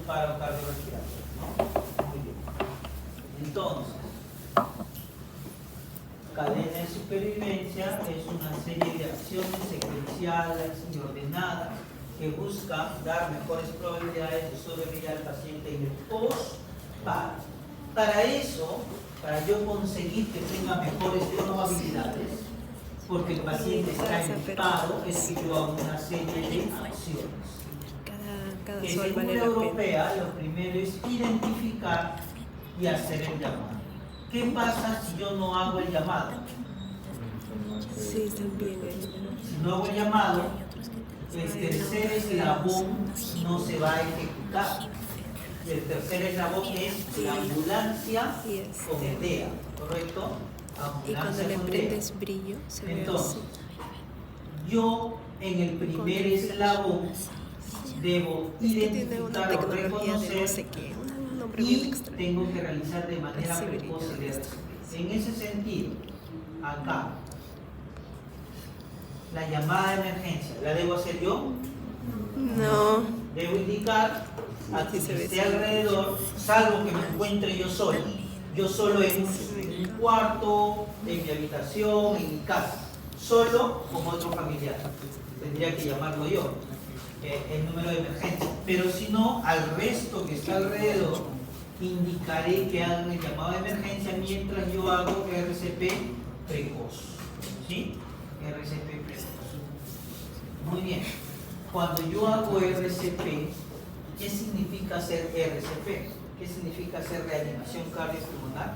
paro cardiorrespiratorio, ¿no? Muy bien. Entonces, cadena de supervivencia es una serie de acciones secuenciales y ordenadas que buscan dar mejores probabilidades de sobrevivir al paciente en el post-paro. Para eso, para yo conseguir que tenga mejores probabilidades, porque el paciente está en paro, es que yo hago una serie de acciones. Cada Que sol según vale la la pena. europea, lo primero es identificar y hacer el llamado. ¿Qué pasa si yo no hago el llamado? Sí, también. Si no hago el llamado, el tercer eslabón no se va a ejecutar. El tercer eslabón es la ambulancia con el DEA, ¿correcto? Y cuando le con prendes brillo, se ve Entonces, así. yo en el primer eslabón debo Tiene una identificar o tecnología de no reconocer sé qué, un nombre bien y extraño. tengo que realizar de manera Ese precoz el brillo. RCP. En ese sentido, acá, la llamada de emergencia, ¿la debo hacer yo? No. Debo indicar a quien Sí se ve esté así. alrededor, salvo que me encuentre yo solo. Yo solo en un cuarto, en mi habitación, en mi casa. Solo con otro familiar. Tendría que llamarlo yo. El número de emergencia. Pero si no, al resto que está alrededor, indicaré que hagan el llamado de emergencia mientras yo hago RCP precoz. ¿Sí? RCP precoz. Muy bien. Cuando yo hago RCP, ¿qué significa hacer RCP? ¿Qué significa hacer reanimación cardiopulmonar?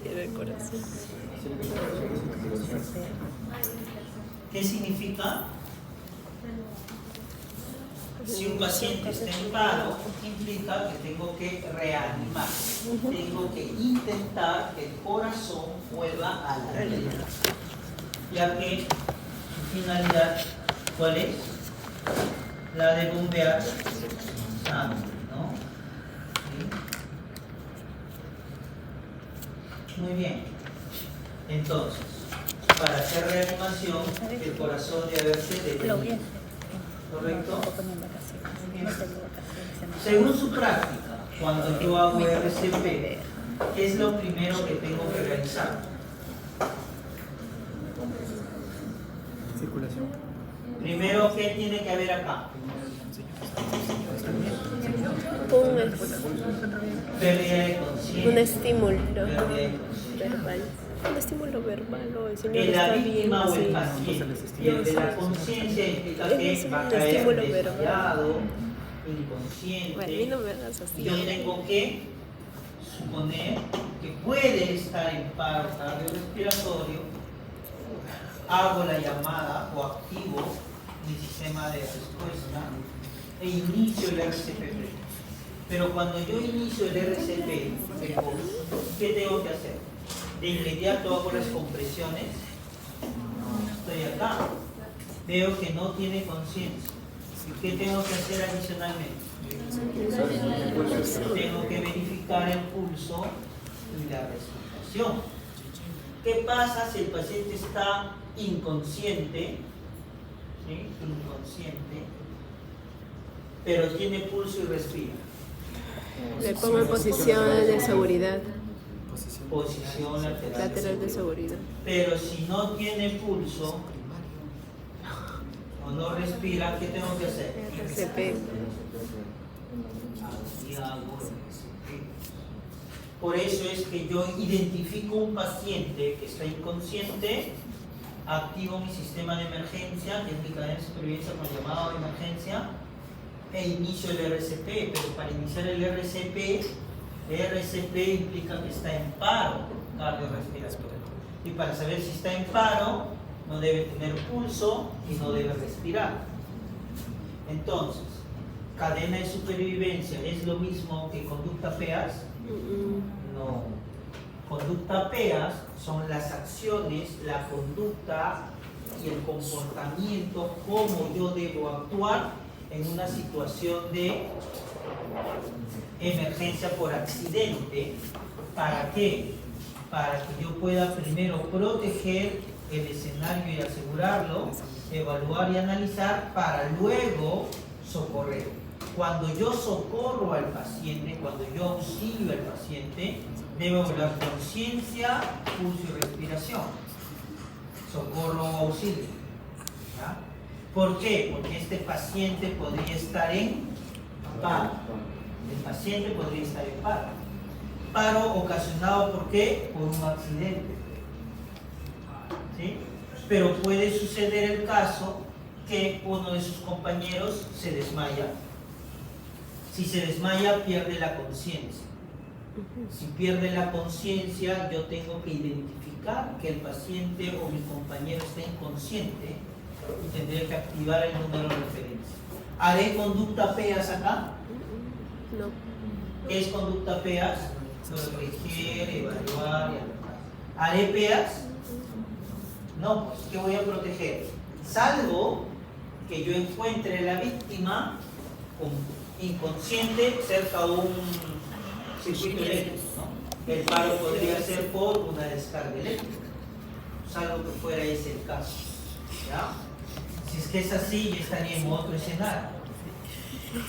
El corazón. ¿Qué significa? Si un paciente está en paro, implica que tengo que reanimar. Tengo que intentar que el corazón vuelva a la vida. Ya que su finalidad, ¿cuál es? La de bombear sangre, ¿no? ¿Sí? Muy bien. Entonces, para hacer reanimación, el corazón debe haberse detenido. ¿Correcto? Según su práctica, cuando yo hago RCP, ¿qué es lo primero que tengo que realizar? Circulación. Primero, ¿qué tiene que haber acá? Pérdida de conciencia. Un estímulo Pérdida de conciencia. verbal. Un estímulo verbal o el señor Que la está bien víctima o el así. paciente pierde la conciencia implica que Es va a un caer estímulo desmayado, verbal. Bueno, a mí no inconsciente. me hagas así. Yo tengo que suponer que puede estar en paro cardiorrespiratorio, hago la llamada o activo mi sistema de respuesta e inicio el RCP precoz. Pero cuando yo inicio el RCP precoz, ¿qué tengo que hacer? De inmediato hago las compresiones. Estoy acá. Veo que no tiene conciencia. ¿Y qué tengo que hacer adicionalmente? Tengo que verificar el pulso y la respiración. ¿Qué pasa si el paciente está inconsciente? ¿Sí? Inconsciente, pero tiene pulso y respira. Le pongo en posición de seguridad. Posición Lateral de seguridad. Pero si no tiene pulso o no respira, ¿qué tengo que hacer? RCP. Aquí hago RCP. Por eso es que yo identifico un paciente que está inconsciente, activo mi sistema de emergencia, que es mi cadena de supervivencia con llamado de emergencia, e inicio el RCP. Pero para iniciar el RCP implica que está en paro cardiorrespiratorio. Y para saber si está en paro, no debe tener pulso y no debe respirar. Entonces, cadena de supervivencia es lo mismo que conducta PEAS. No. Conducta PEAS son las acciones, la conducta y el comportamiento, cómo yo debo actuar en una situación de emergencia por accidente. ¿Para qué? Para que yo pueda primero proteger el escenario y asegurarlo, evaluar y analizar, para luego socorrer. Cuando yo socorro al paciente, cuando yo auxilio al paciente, debo hablar conciencia, pulso y respiración. Socorro o auxilio. ¿Ya? ¿Por qué? Porque este paciente podría estar en paro. El paciente podría estar en paro. Paro ocasionado ¿por qué? Por un accidente. ¿Sí? Pero puede suceder el caso que uno de sus compañeros se desmaya. Si se desmaya, pierde la conciencia. Si pierde la conciencia, yo tengo que identificar que el paciente o mi compañero está inconsciente y tendré que activar el número de referencia. ¿Haré conducta PEAS acá? No. ¿Qué es conducta PEAS? Corregir, evaluar y anotar. ¿Haré PEAS? No, pues, ¿qué voy a proteger? Salvo que yo encuentre a la víctima inconsciente cerca de un circuito eléctrico, ¿no? El paro podría ser por una descarga eléctrica, salvo que fuera ese el caso. ¿Ya? Si es que es así, ya estaría en otro escenario.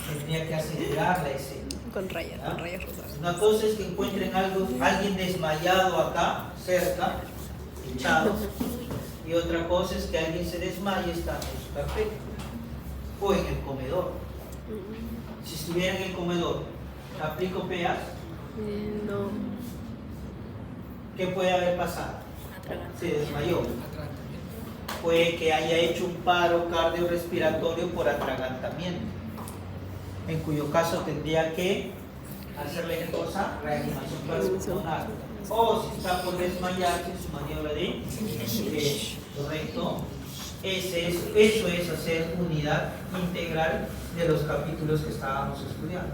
Tendría que asegurar la escena. Con rayas rosadas. Una cosa es que encuentren alguien desmayado acá, cerca, echado, y otra cosa es que alguien se desmaye estando en su carpeta o en el comedor. Si estuviera en el comedor, ¿aplico PEAS? No. ¿Qué puede haber pasado? Se desmayó. Puede que haya hecho un paro cardiorrespiratorio por atragantamiento, en cuyo caso tendría que hacerle ¿qué cosa? Reanimación cardiopulmonar. O si está por desmayarse, su maniobra de correcto. Eso es hacer unidad integral de los capítulos que estábamos estudiando.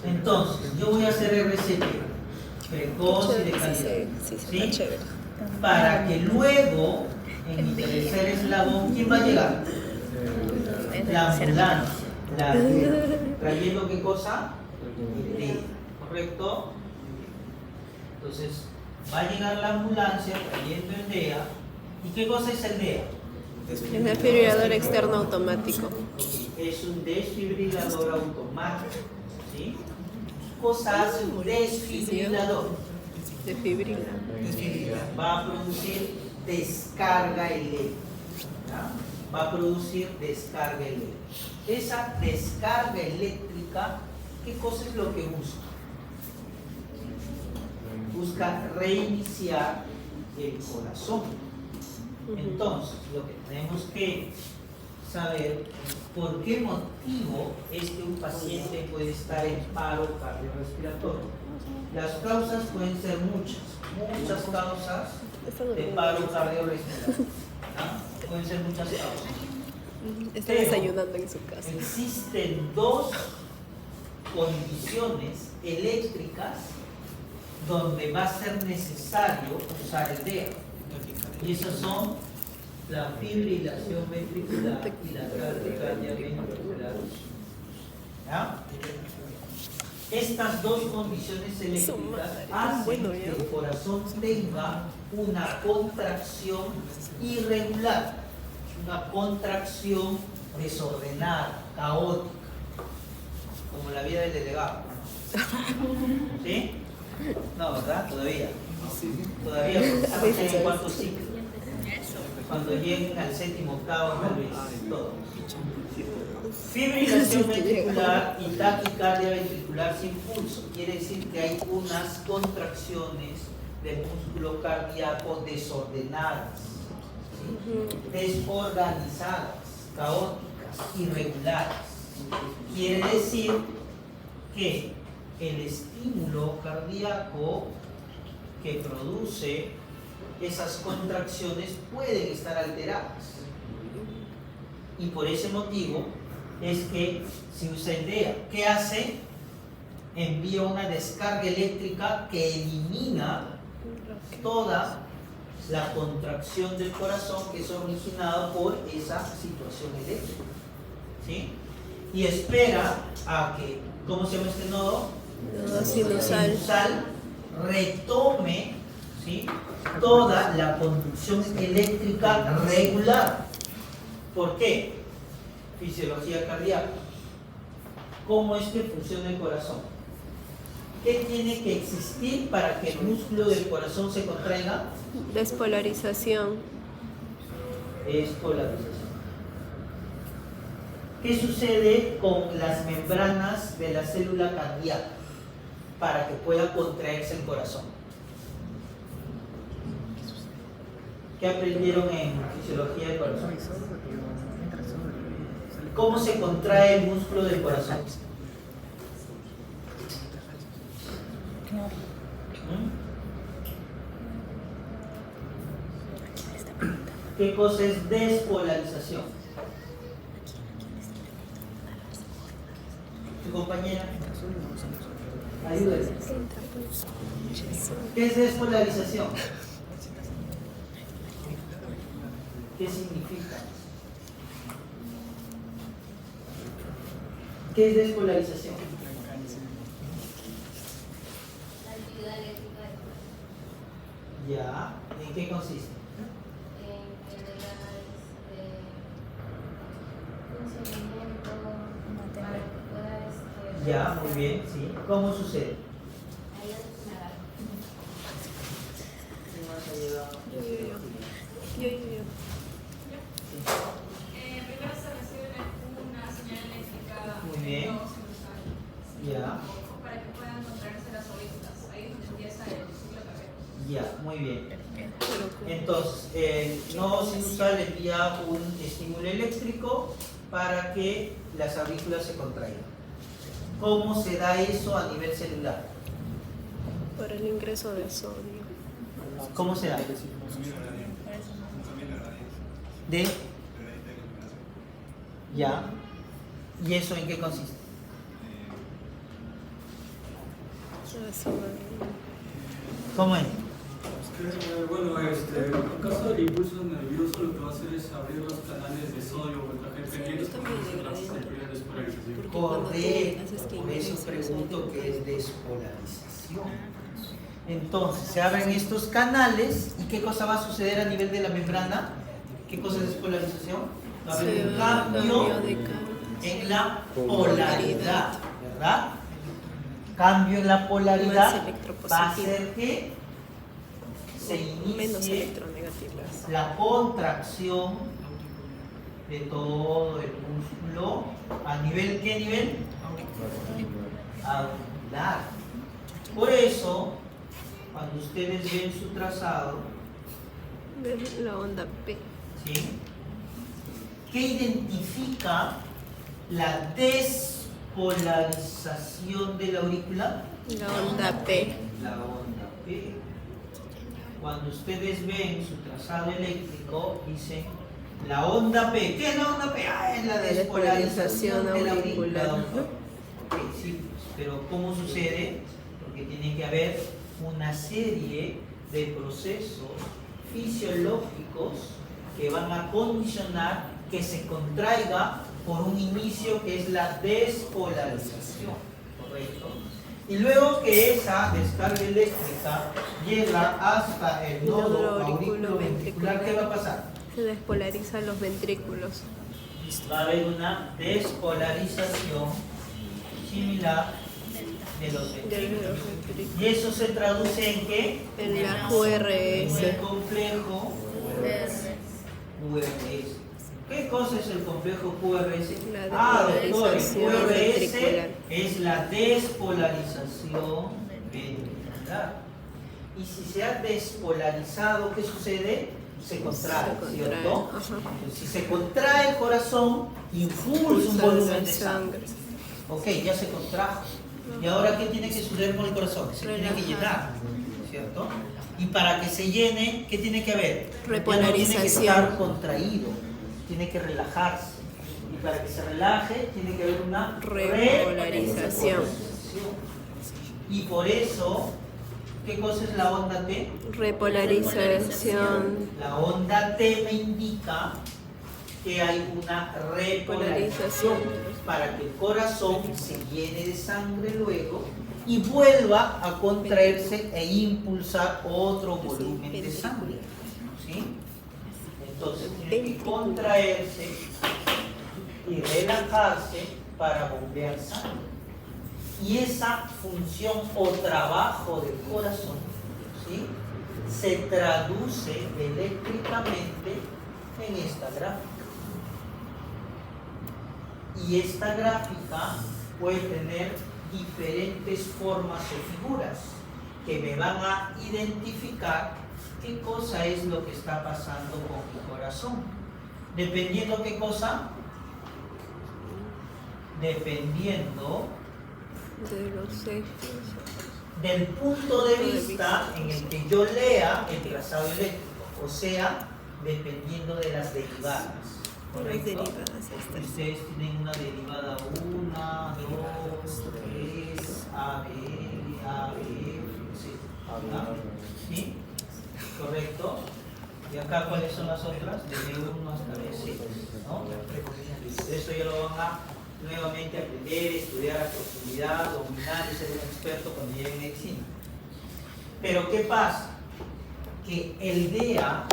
Entonces, yo voy a hacer RCP, precoz y de calidad. ¿Sí? Para que luego, en mi tercer eslabón, ¿quién va a llegar? La ambulancia. ¿Trayendo qué cosa? El DEA, ¿correcto? Entonces, va a llegar la ambulancia trayendo el DEA. ¿Y qué cosa es el DEA? Es desfibrilador externo automático. Es un desfibrilador automático. ¿Sí? ¿Qué cosa hace un desfibrilador? Desfibrila. Va a producir descarga eléctrica. ¿Ya? Va a producir descarga eléctrica. Esa descarga eléctrica, ¿qué cosa es lo que busca? Busca reiniciar el corazón. Entonces, lo que tenemos que saber es por qué motivo es que un paciente puede estar en paro cardiorrespiratorio. Las causas pueden ser muchas causas de paro cardiorrespiratorio. ¿No? Pueden ser muchas causas. Está desayunando en su casa. Existen dos condiciones eléctricas donde va a ser necesario usar el DEA. Y esas son la fibrilación ventricular y la taquicardia ventricular. ¿Ya? Estas dos condiciones eléctricas hacen que el corazón tenga una contracción irregular, una contracción desordenada, caótica, como la vida del delegado. ¿Sí? No, ¿verdad? Todavía. Todavía, porque estamos en cuarto ciclo. Cuando lleguen al séptimo, octavo, tal vez, todo. Fibrilación ventricular y taquicardia ventricular sin pulso. Quiere decir que hay unas contracciones del músculo cardíaco desordenadas, ¿sí? Desorganizadas, caóticas, irregulares. Quiere decir que el estímulo cardíaco que produce esas contracciones pueden estar alteradas. Y por ese motivo es que se usa el DEA. ¿Qué hace? Envía una descarga eléctrica que elimina toda la contracción del corazón que es originada por esa situación eléctrica. ¿Sí? Y espera a que, ¿cómo se llama este nodo? Nodo sinusal. Retome, ¿sí?, toda la conducción eléctrica regular. ¿Por qué? fisiología cardíaca. ¿Cómo es que funciona el corazón? ¿Qué tiene que existir para que el músculo del corazón se contraiga? Despolarización. Despolarización. ¿Qué sucede con las membranas de la célula cardíaca para que pueda contraerse el corazón? ¿Qué aprendieron en fisiología del corazón? ¿Cómo se contrae el músculo del corazón? ¿Qué cosa es despolarización? ¿Tu compañera? Ayúdale. ¿Qué es despolarización? ¿Qué significa? ¿Qué es despolarización? La actividad eléctrica del corazón. Ya, ¿en qué consiste? En generar funcionamiento para que pueda Ya, muy bien, sí. ¿Cómo sucede? ahí es una alarma. ¿Quién más ha llegado? Yo. Primero se recibe una señal eléctrica Muy bien. no sinusal, Ya, para que puedan contraerse las aurículas. Ahí es donde empieza el ciclo cardíaco. ya, muy bien. Entonces, el nodo sinusal envía un estímulo eléctrico para que las aurículas se contraigan. ¿Cómo se da eso a nivel celular? Por el ingreso de sodio. ¿Cómo se da? De ya. ¿Y eso en qué consiste? ¿Cómo es? Bueno, en caso del impulso nervioso, lo que va a hacer es abrir los canales de sodio o pendientes para hacer la despolarización. Correcto, por eso pregunto qué es despolarización. Entonces, se abren estos canales y ¿qué cosa va a suceder a nivel de la membrana? ¿Qué cosa es despolarización? Va a haber un cambio en la polaridad, ¿verdad? Cambio en la polaridad va a hacer que se Menos inicie electronegativas. la contracción de todo el músculo. ¿A nivel qué nivel? Auricular. Por eso, cuando ustedes ven su trazado, La onda P. ¿sí? ¿Qué identifica la despolarización de la aurícula? La onda P. La onda P. Cuando ustedes ven su trazado eléctrico, dicen la onda P. ¿Qué es la onda P? Ah, es la despolarización de la aurícula. Ok, sí, pues, pero ¿cómo sucede? Porque tiene que haber una serie de procesos fisiológicos que van a condicionar que se contraiga por un inicio que es la despolarización, ¿correcto? Y luego que esa descarga eléctrica llega hasta el nodo auriculoventricular, ¿qué va a pasar? Se despolarizan los ventrículos. Va a haber una despolarización similar de los ventrículos. ¿Y eso se traduce en qué? En la En QRS. el complejo QRS. ¿Qué cosa es el complejo QRS? La Doctor, el despolarización QRS ventricular. es la despolarización ventricular. Y si se ha despolarizado, ¿qué sucede? Se contrae, Se contrae, ¿cierto? ajá. Entonces, si se contrae el corazón, impulsa un volumen de sangre. Ok, ya se contrajo. ¿Y ahora qué tiene que suceder con el corazón? Se tiene que llenar, ¿cierto? Y para que se llene, ¿qué tiene que haber? Repolarización. Ya no tiene que estar contraído, tiene que relajarse. Y para que se relaje, tiene que haber una Repolarización. Y por eso, ¿qué cosa es la onda T? Repolarización. La onda T me indica que hay una repolarización para que el corazón se llene de sangre luego y vuelva a contraerse e impulsar otro volumen de sangre. ¿Sí? Entonces tiene que contraerse y relajarse para bombear sangre. Y esa función o trabajo del corazón, ¿sí?, se traduce eléctricamente en esta gráfica. Y esta gráfica puede tener diferentes formas o figuras que me van a identificar qué cosa es lo que está pasando con mi corazón. Dependiendo qué cosa, dependiendo De los ejes. del punto de vista en el que yo lea el trazado eléctrico, o sea, dependiendo de las derivadas. Las ¿Correcto? derivadas estas. Ustedes tienen una derivada 1, 2, 3, A, B, C. ¿Sí? ¿Correcto? ¿Y acá cuáles son las otras? De B1 hasta B6, ¿no? Eso ya lo van a nuevamente aprender, estudiar a profundidad, dominar y ser un experto cuando lleguen a medicina. Pero ¿qué pasa? Que el DEA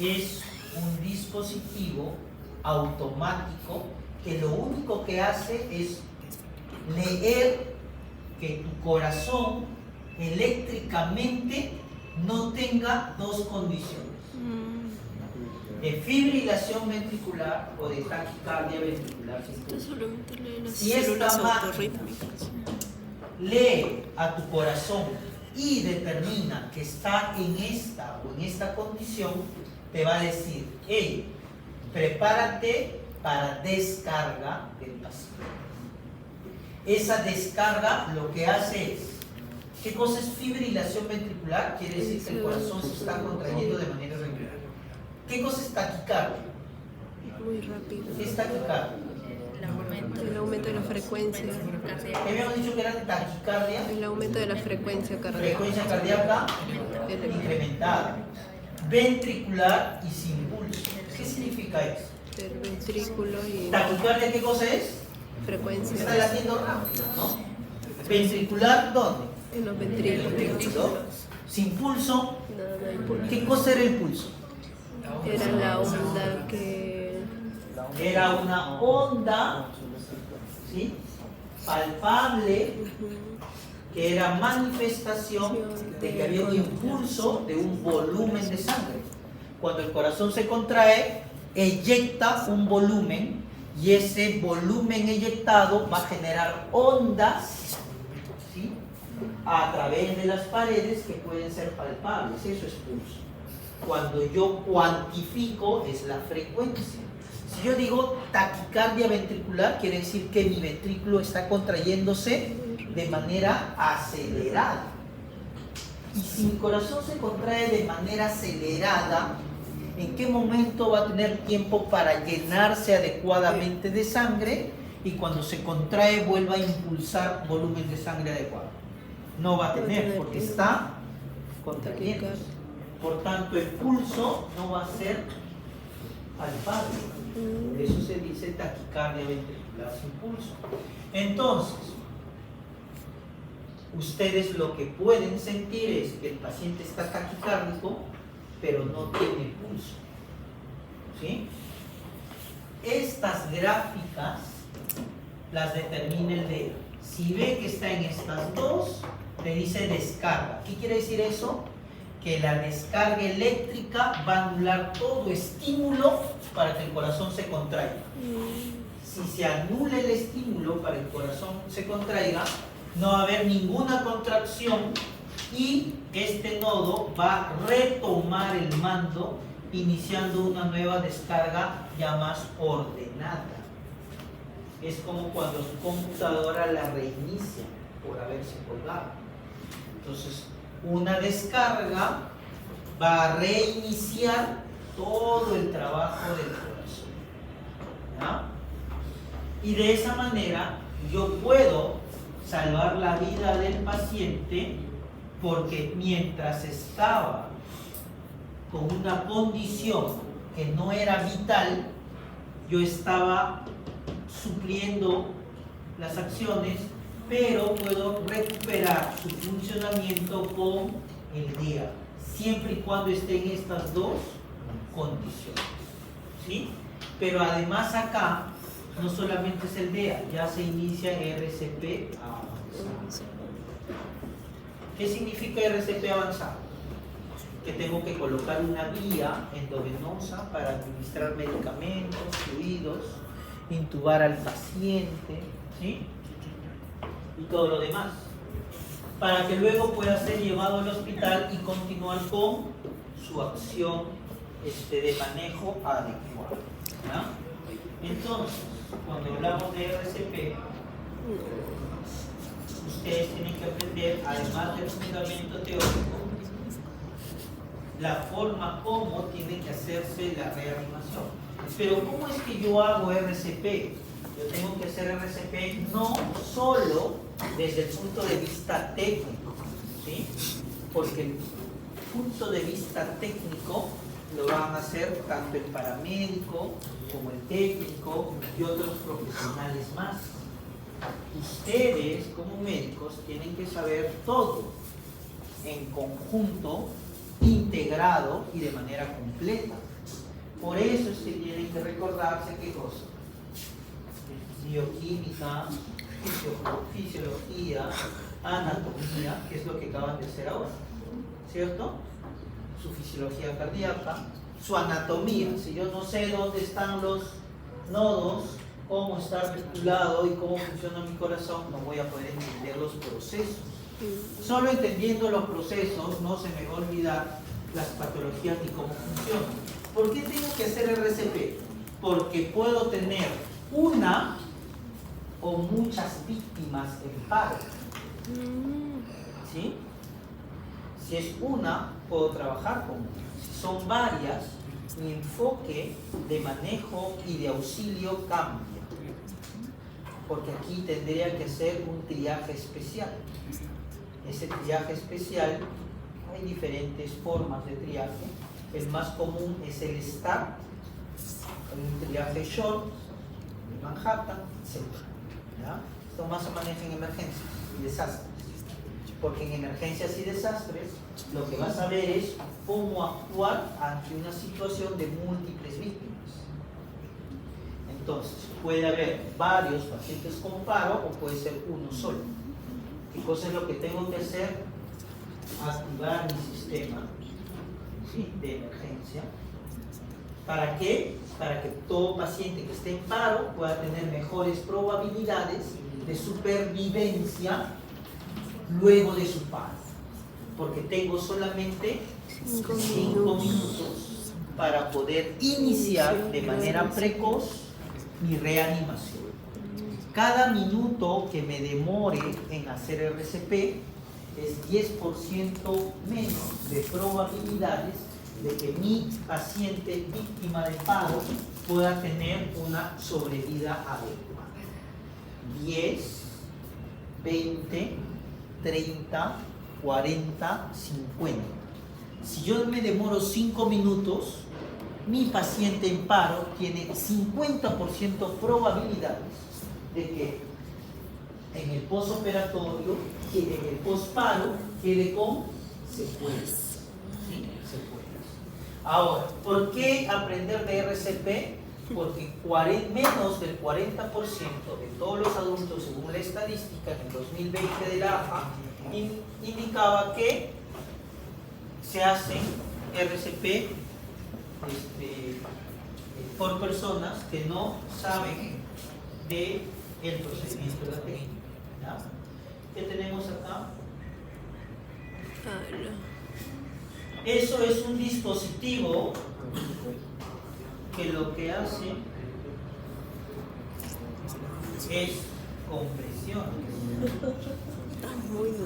es un dispositivo automático que lo único que hace es leer que tu corazón eléctricamente no tenga dos condiciones: de fibrilación ventricular o de taquicardia ventricular Esto simultánea. solamente lee las Si esta células máquina autorrítmicas. lee a tu corazón y determina que está en esta o en esta condición, te va a decir: hey, prepárate para descarga del paciente. Esa descarga lo que hace es, ¿qué cosa es fibrilación ventricular? Quiere decir que el corazón se está contrayendo de manera regular. ¿Qué cosa es taquicardia? Muy rápido. ¿Qué es taquicardia? El aumento de la frecuencia. ¿Qué habíamos dicho que era taquicardia? El aumento de la frecuencia cardíaca. Frecuencia cardíaca incrementada, ventricular y sin pulso. ¿Qué significa eso? El ventrículo y ¿Taquicardia qué cosa es? frecuencia. Está latiendo rápido, ¿no? ¿Ventricular dónde? En los En el ventrículos. ventrículo. Sin pulso, Nada hay pulso. ¿qué cosa era el pulso? Era la onda que Era una onda, ¿sí?, palpable, que era manifestación de que había un impulso de un volumen de sangre. Cuando el corazón se contrae, eyecta un volumen y ese volumen eyectado va a generar ondas, ¿sí?, a través de las paredes que pueden ser palpables. Eso es pulso. Cuando yo cuantifico es la frecuencia. Si yo digo taquicardia ventricular, quiere decir que mi ventrículo está contrayéndose de manera acelerada. Y si mi corazón se contrae de manera acelerada, ¿en qué momento va a tener tiempo para llenarse adecuadamente de sangre? Y cuando se contrae vuelva a impulsar volumen de sangre adecuado. No va a tener, porque está contrayéndose. Por tanto, el pulso no va a ser palpable. Por eso se dice taquicardia ventricular sin pulso. Entonces, ustedes lo que pueden sentir es que el paciente está taquicárdico, pero no tiene pulso. ¿Sí? Estas gráficas las determina el DEA. Si ve que está en estas dos, le dice descarga. ¿Qué quiere decir eso? Que la descarga eléctrica va a anular todo estímulo para que el corazón se contraiga. Si se anula el estímulo para que el corazón se contraiga, no va a haber ninguna contracción y este nodo va a retomar el mando, iniciando una nueva descarga ya más ordenada. Es como cuando su computadora la reinicia por haberse colgado. Entonces, una descarga va a reiniciar todo el trabajo del corazón. ¿Ya? Y de esa manera yo puedo salvar la vida del paciente, porque mientras estaba con una condición que no era vital, yo estaba supliendo las acciones, pero puedo recuperar su funcionamiento con el DEA, siempre y cuando estén estas dos condiciones, ¿sí? Pero además acá no solamente es el DEA, ya se inicia RCP avanzado. ¿Qué significa RCP avanzado? Que tengo que colocar una vía endovenosa para administrar medicamentos, fluidos, intubar al paciente, ¿sí? Y todo lo demás, para que luego pueda ser llevado al hospital y continuar con su acción de manejo adecuado, ¿ya? Entonces, cuando hablamos de RCP, ustedes tienen que aprender, además del fundamento teórico, la forma como tiene que hacerse la reanimación. Pero ¿cómo es que yo hago RCP? Yo tengo que hacer RCP no solo desde el punto de vista técnico, ¿sí? Porque el punto de vista técnico lo van a hacer tanto el paramédico como el técnico y otros profesionales más. Ustedes como médicos tienen que saber todo en conjunto, integrado y de manera completa. Por eso es que tienen que recordarse qué cosa: bioquímica, fisiología, anatomía, que es lo que acaban de hacer ahora, ¿cierto? Su fisiología cardíaca, su anatomía. Si yo no sé dónde están los nodos, cómo está articulado y cómo funciona mi corazón, no voy a poder entender los procesos. Solo entendiendo los procesos no se me va a olvidar las patologías ni cómo funcionan. ¿Por qué tengo que hacer RCP? Porque puedo tener una o muchas víctimas en paro, ¿sí? Si es una, puedo trabajar con una. Si son varias, mi enfoque de manejo y de auxilio cambia, porque aquí tendría que hacer un triaje especial. Ese triaje especial, hay diferentes formas de triaje. El más común es el STAR, hay un triaje short, Manhattan, etc. ¿Ya? Esto más se maneja en emergencias y desastres, porque en emergencias y desastres lo que vas a ver es cómo actuar ante una situación de múltiples víctimas. Entonces, puede haber varios pacientes con paro o puede ser uno solo. ¿Qué cosa es lo que tengo que hacer? Activar mi sistema, ¿sí?, de emergencia. ¿Para qué? Para que todo paciente que esté en paro pueda tener mejores probabilidades de supervivencia luego de su paro. Porque tengo solamente 5 minutos para poder iniciar de manera precoz mi reanimación. Cada minuto que me demore en hacer RCP es 10% menos de probabilidades de que mi paciente víctima de paro pueda tener una sobrevida adecuada. 10, 20, 30, 40, 50. Si yo me demoro 5 minutos, mi paciente en paro tiene 50% probabilidades de que en el postoperatorio, que en el postparo, quede con secuelas. ¿Sí? Secuelas. Ahora, ¿por qué aprender de RCP? Porque menos del 40% de todos los adultos, según la estadística en el 2020 de la AFA, indicaba que se hacen RCP por personas que no saben del procedimiento de la técnica. ¿Ya? ¿Qué tenemos acá? Eso es un dispositivo que lo que hace es compresión. Muy bien.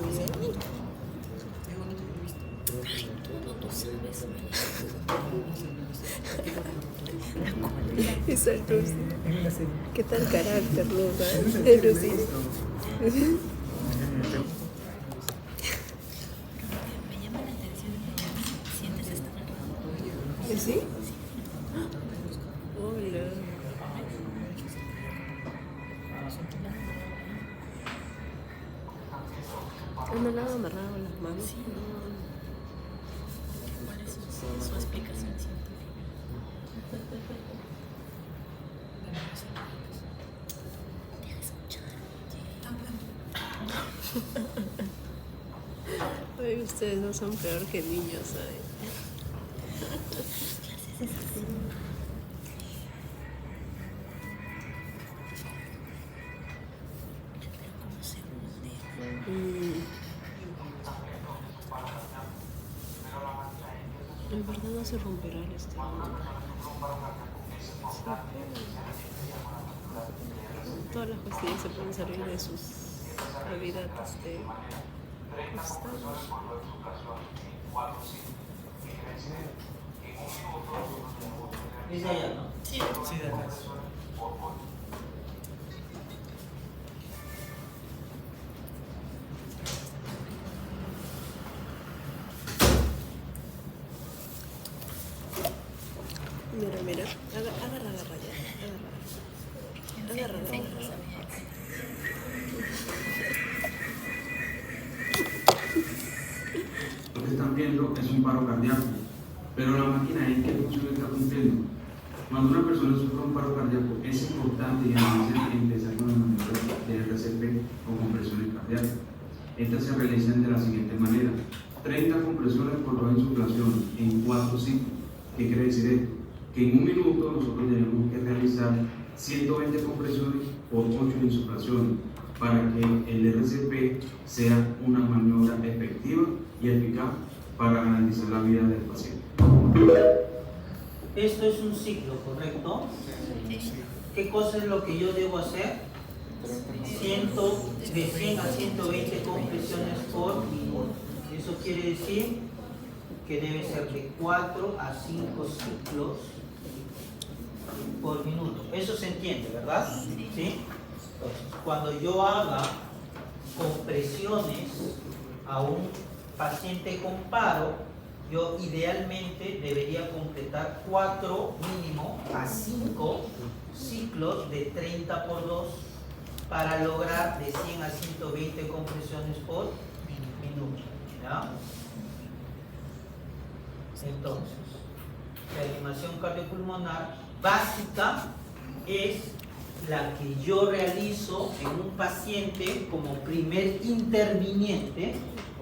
Esa Lucy. ¿Qué tal carácter, Lucy? De Lucy. ¿Sí? Hola. ¿No le han amarrado las manos? Sí. ¿Cuál es su explicación científica? Ay, ustedes no son peor que niños, ¿sabes? En verdad no se romperá el estómago. Todas las pastillas se pueden salir de sus hábitats de estados. Es de allá, ¿no? Sí, de acá. Mira, mira. Agarra ya. Agarra. Lo que están viendo es un paro cardíaco, pero la máquina ahí, ¿qué función está cumpliendo? Cuando una persona sufre un paro cardíaco, es importante empezar con la maniobra de RCP o compresiones cardíacas. Estas se realizan de la siguiente manera: 30 compresiones por baja insuflación en 4 ciclos. ¿Qué quiere decir esto? Que en un minuto nosotros tenemos que realizar 120 compresiones por 8 insuflaciones para que el RCP sea una maniobra efectiva y eficaz para garantizar la vida del paciente. Esto es un ciclo, ¿correcto? ¿Qué cosa es lo que yo debo hacer? De 100 a 120 compresiones por minuto. Eso quiere decir que debe ser de 4 a 5 ciclos por minuto. Eso se entiende, ¿verdad? ¿Sí? Cuando yo haga compresiones a un paciente con paro, yo idealmente debería completar 4 mínimo a 5 ciclos de 30 por 2 para lograr de 100 a 120 compresiones por minuto. ¿Ya? Entonces, reanimación cardiopulmonar básica es la que yo realizo en un paciente como primer interviniente,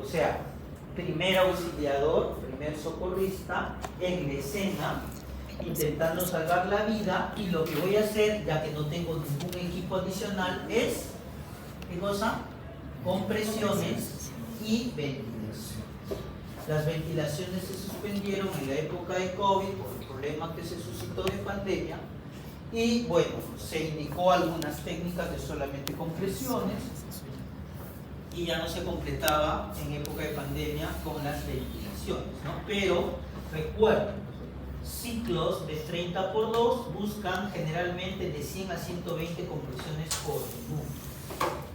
o sea, primer auxiliador, primer socorrista en la escena, intentando salvar la vida, y lo que voy a hacer, ya que no tengo ningún equipo adicional, es, ¿qué cosa? Compresiones y ventilación. Las ventilaciones se suspendieron en la época de COVID por el problema que se suscitó de pandemia, y bueno, se indicó algunas técnicas de solamente compresiones y ya no se completaba en época de pandemia con las ventilaciones, ¿no? Pero recuerden, ciclos de 30 por 2 buscan generalmente de 100 a 120 compresiones por minuto.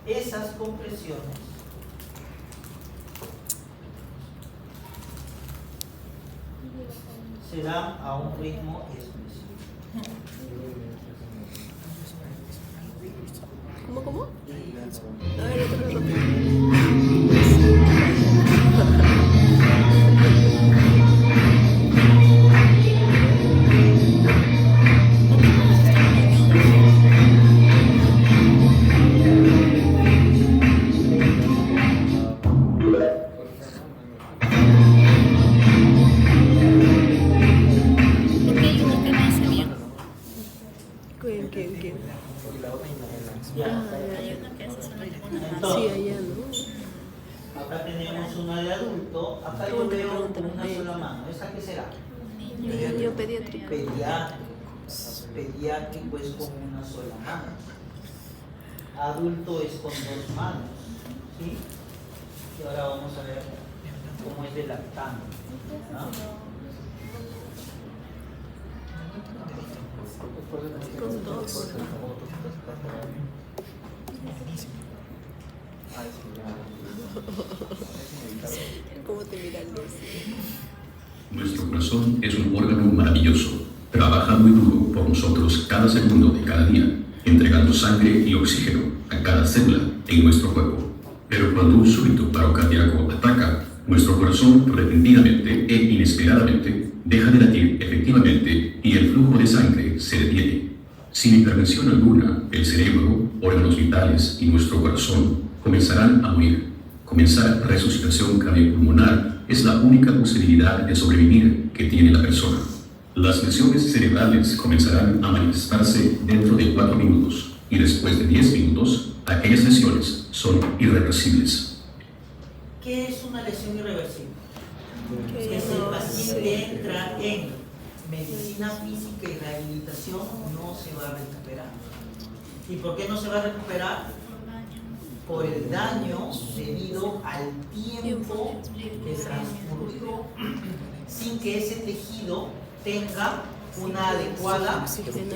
Esas compresiones se dan a un ritmo específico. ¿Cómo? A ver, otra vez rápido. ¿Quién? Ya. Sí, allá, ¿no? Acá tenemos una de adulto, acá yo veo con una sola mano. ¿Esa qué será? Niño pediátrico. Pediátrico es con una sola mano. Adulto es con 2 manos. ¿Sí? Y ahora vamos a ver cómo es de lactante. Con 2. ¿Cómo te miran, Lucy? Nuestro corazón es un órgano maravilloso. Trabaja muy duro por nosotros cada segundo de cada día, entregando sangre y oxígeno a cada célula en nuestro cuerpo. Pero cuando un súbito paro cardíaco ataca, nuestro corazón repentinamente e inesperadamente deja de latir efectivamente y el flujo de sangre se detiene. Sin intervención alguna, el cerebro órganos vitales y nuestro corazón comenzarán a morir. Comenzar resucitación cardiopulmonar es la única posibilidad de sobrevivir que tiene la persona. Las lesiones cerebrales comenzarán a manifestarse dentro de 4 minutos y después de 10 minutos, aquellas lesiones son irreversibles. ¿Qué es una lesión irreversible? Que Que si el no paciente se- entra en medicina física y rehabilitación, no se va a recuperar. ¿Y por qué no se va a recuperar? Por el daño debido al tiempo que transcurrió sin que ese tejido tenga una adecuada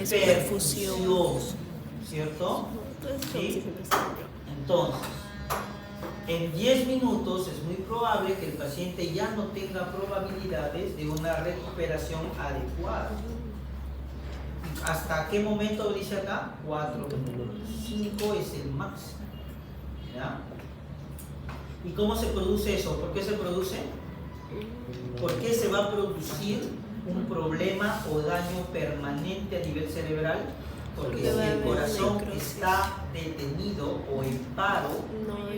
perfusión, ¿cierto? ¿Sí? Entonces, en 10 minutos es muy probable que el paciente ya no tenga probabilidades de una recuperación adecuada. ¿Hasta qué momento dice acá? 4 minutos. 5 es el máximo. ¿Ya? ¿Y cómo se produce eso? ¿Por qué se produce? ¿Por qué se va a producir un problema o daño permanente a nivel cerebral? Porque si el corazón está detenido o en paro,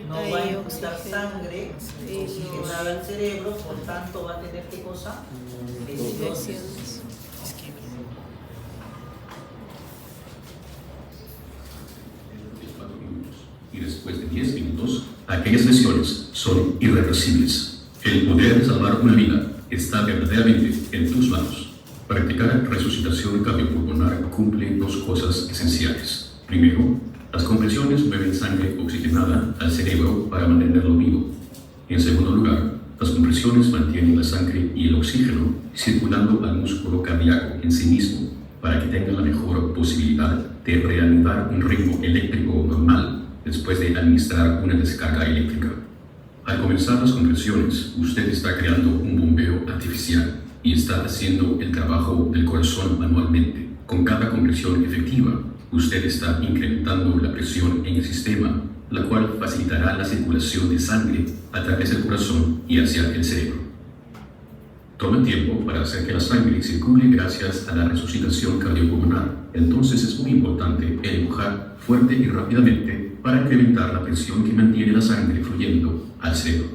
no va a imputar sangre oxigenada al cerebro, por tanto va a tener ¿qué cosa? Lesiones. Y después de 10 minutos, aquellas lesiones son irreversibles. El poder de salvar una vida está verdaderamente en tus manos. Practicar resucitación cardiopulmonar cumple 2 cosas esenciales. Primero, las compresiones mueven sangre oxigenada al cerebro para mantenerlo vivo. En segundo lugar, las compresiones mantienen la sangre y el oxígeno circulando al músculo cardíaco en sí mismo para que tenga la mejor posibilidad de reanudar un ritmo eléctrico normal después de administrar una descarga eléctrica. Al comenzar las compresiones, usted está creando un bombeo artificial y está haciendo el trabajo del corazón manualmente. Con cada compresión efectiva, usted está incrementando la presión en el sistema, la cual facilitará la circulación de sangre a través del corazón y hacia el cerebro. Toma tiempo para hacer que la sangre circule gracias a la resucitación cardiopulmonar. Entonces es muy importante empujar fuerte y rápidamente para incrementar la presión que mantiene la sangre fluyendo al cerebro.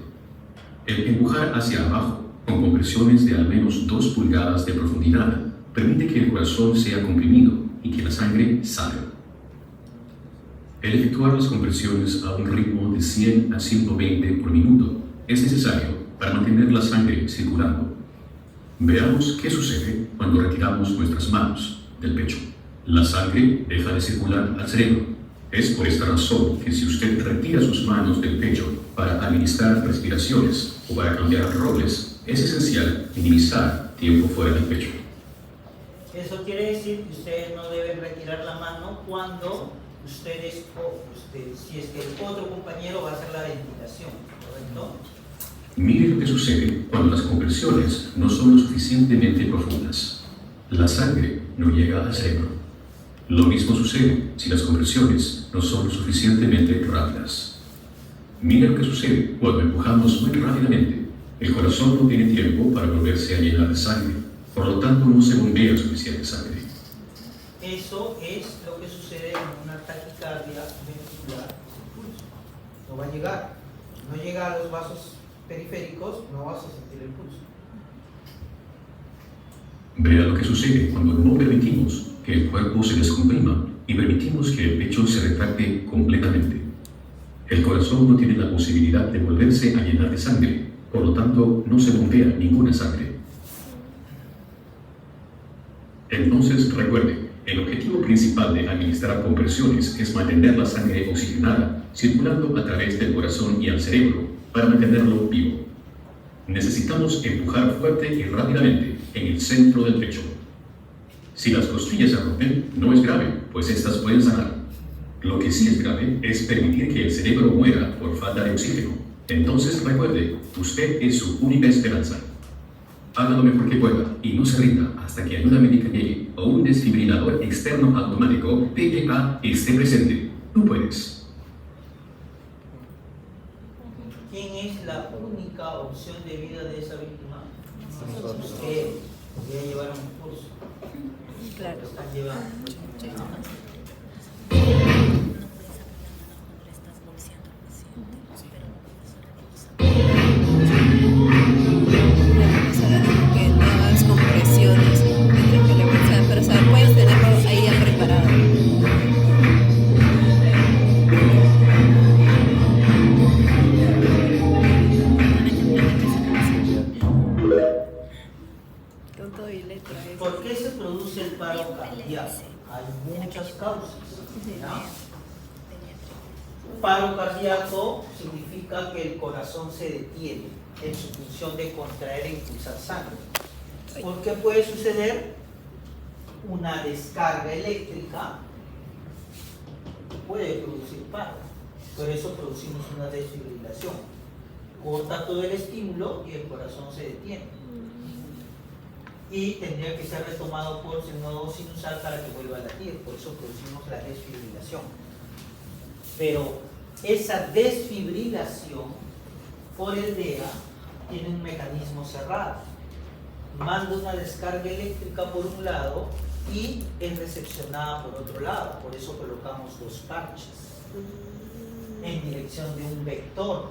El empujar hacia abajo con compresiones de al menos 2 pulgadas de profundidad permite que el corazón sea comprimido y que la sangre salga. El efectuar las compresiones a un ritmo de 100 a 120 por minuto es necesario para mantener la sangre circulando. Veamos qué sucede cuando retiramos nuestras manos del pecho. La sangre deja de circular al cerebro. Es por esta razón que si usted retira sus manos del pecho para administrar respiraciones o para cambiar roles, es esencial minimizar tiempo fuera del pecho. Eso quiere decir que ustedes no deben retirar la mano cuando ustedes, si es que el otro compañero va a hacer la ventilación, ¿correcto? Mire lo que sucede cuando las compresiones no son lo suficientemente profundas. La sangre no llega al cerebro. Lo mismo sucede si las compresiones no son lo suficientemente rápidas. Mire lo que sucede cuando empujamos muy rápidamente. El corazón no tiene tiempo para volverse a llenar de sangre, por lo tanto no se bombea suficiente sangre. Eso es lo que sucede en una taquicardia ventricular. No va a llegar. No llega a los vasos periféricos, no vas a sentir el pulso. Vea lo que sucede cuando no permitimos que el cuerpo se descomprima y permitimos que el pecho se retracte completamente. El corazón no tiene la posibilidad de volverse a llenar de sangre, por lo tanto no se bombea ninguna sangre. Entonces recuerde, el objetivo principal de administrar compresiones es mantener la sangre oxigenada circulando a través del corazón y al cerebro para mantenerlo vivo. Necesitamos empujar fuerte y rápidamente en el centro del pecho. Si las costillas se rompen, no es grave, pues estas pueden sanar. Lo que sí es grave es permitir que el cerebro muera por falta de oxígeno. Entonces recuerde, usted es su única esperanza. Haga lo mejor que pueda y no se rinda hasta que ayuda médica llegue o un desfibrilador externo automático TEA esté presente. Tú puedes. ¿Quién es la única opción de vida de esa víctima? Usted ya llevaron un curso. Claro. Están llevando. paro cardíaco significa que el corazón se detiene en su función de contraer e impulsar sangre. ¿Por qué puede suceder? Una descarga eléctrica puede producir paro. Por eso producimos una desfibrilación. Corta todo el estímulo y el corazón se detiene. Y tendría que ser retomado por el nodo sinusal para que vuelva a latir. Por eso producimos la desfibrilación. Pero esa desfibrilación por el DEA tiene un mecanismo cerrado. Manda una descarga eléctrica por un lado y es recepcionada por otro lado. Por eso colocamos dos parches en dirección de un vector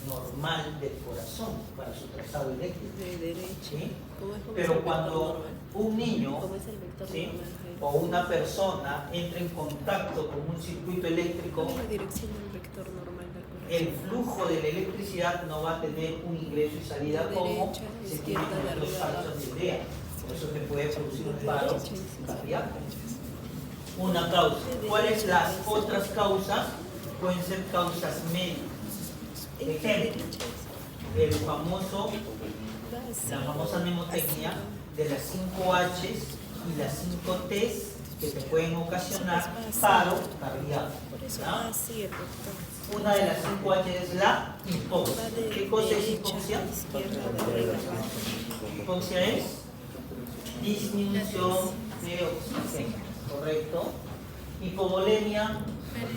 normal del corazón para su trazado eléctrico. De derecha. ¿Sí? ¿Cómo es el Pero vector cuando normal? un niño, ¿Cómo es el vector ¿sí?, normal? o una persona entra en contacto con un circuito eléctrico, ¿Cuál es la dirección del vector normal del corazón? el flujo de la electricidad no va a tener un ingreso y salida De como derecha, se tiene izquierda, con de los arriba, parches de idea. Por eso te puede producir un De paro derecha, izquierda. cardíaco. Una causa. ¿Cuáles las otras causas? Pueden ser causas médicas. Ejemplo, el famoso, la famosa mnemotecnia de las 5 H's y las 5 T's que te pueden ocasionar paro cardíaco. Por eso ¿Ya? así el vector. Una de las 5 H es la hipoxia. Va de ¿Qué cosa es derecha hipoxia? a izquierda, de arriba abajo. Hipoxia es disminución de oxígeno, ¿correcto? Hipovolemia,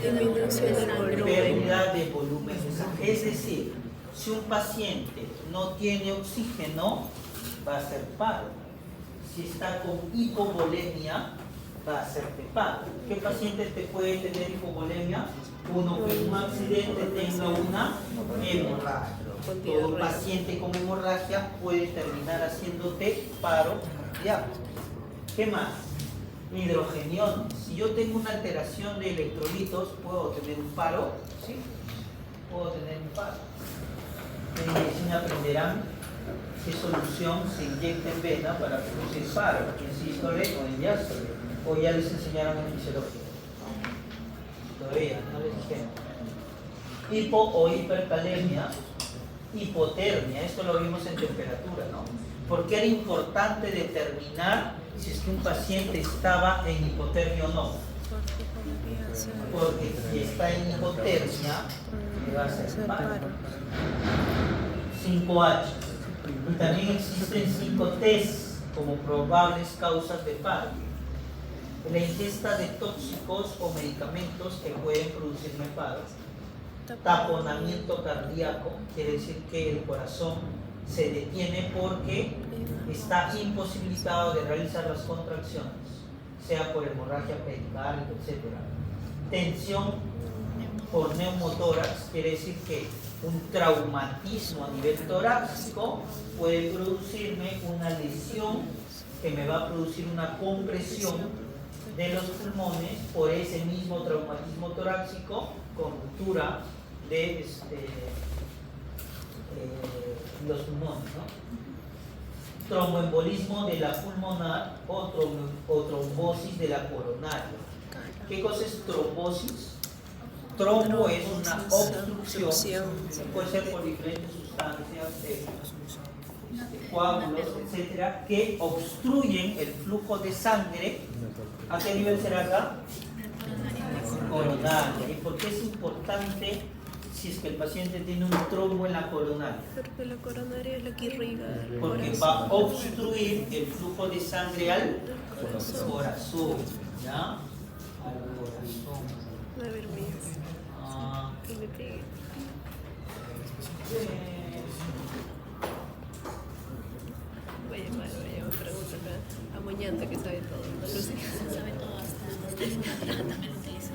Disminución del volumen. pérdida de volumen de sangre. Es decir, si un paciente no tiene oxígeno, va a hacer paro. Si está con hipovolemia, va a hacerte paro. ¿Qué paciente te puede tener hipovolemia? Uno que en un accidente tenga una hemorragia. Todo paciente con hemorragia puede terminar haciéndote paro cardíaco. ¿Qué más? Hidrogenión. Si yo tengo una alteración de electrolitos, ¿puedo tener un paro? Sí, puedo tener un paro. En medicina aprenderán qué solución se inyecta en vena para producir paro, en sístole o en diástole. O ya les enseñaron en fisiología. Todavía, no les dijeron. Hipo o hipercalemia, hipotermia, esto lo vimos en temperatura, ¿no? ¿Por qué era importante determinar si es que un paciente estaba en hipotermia o no? Porque si está en hipotermia, le va a hacer paro. 5H. Y también existen 5Ts como probables causas de paro. La ingesta de tóxicos o medicamentos que pueden producirme paro. Taponamiento cardíaco, quiere decir que el corazón se detiene porque está imposibilitado de realizar las contracciones, sea por hemorragia pericárdica, etc. Tensión por neumotórax, quiere decir que un traumatismo a nivel torácico puede producirme una lesión que me va a producir una compresión de los pulmones por ese mismo traumatismo torácico con ruptura de los pulmones, ¿no? Tromboembolismo de la pulmonar o trombosis de la coronaria. ¿Qué cosa es trombosis? Trombo es una obstrucción, puede ser por diferentes sustancias, coágulos, etcétera, que obstruyen el flujo de sangre. ¿A qué nivel será acá? Coronaria. ¿Y por qué es importante si es que el paciente tiene un trombo en la coronaria? Porque la coronaria es la que irriga el Porque corazón. va a obstruir el flujo de sangre al corazón, ¿ya? Al corazón. A ver, mira. Que me pegue. Voy a llamar, pregúntale a Moñanta que sabe todo. ¿No? Lucy. Sabe todo hasta también utiliza.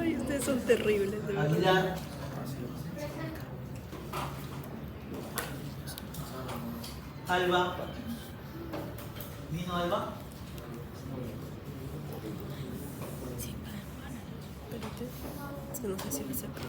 Ay, ustedes son terribles, de verdad. Aguilar. Alba. ¿Vino Alba? Espérate. Es que no sé si va a ser.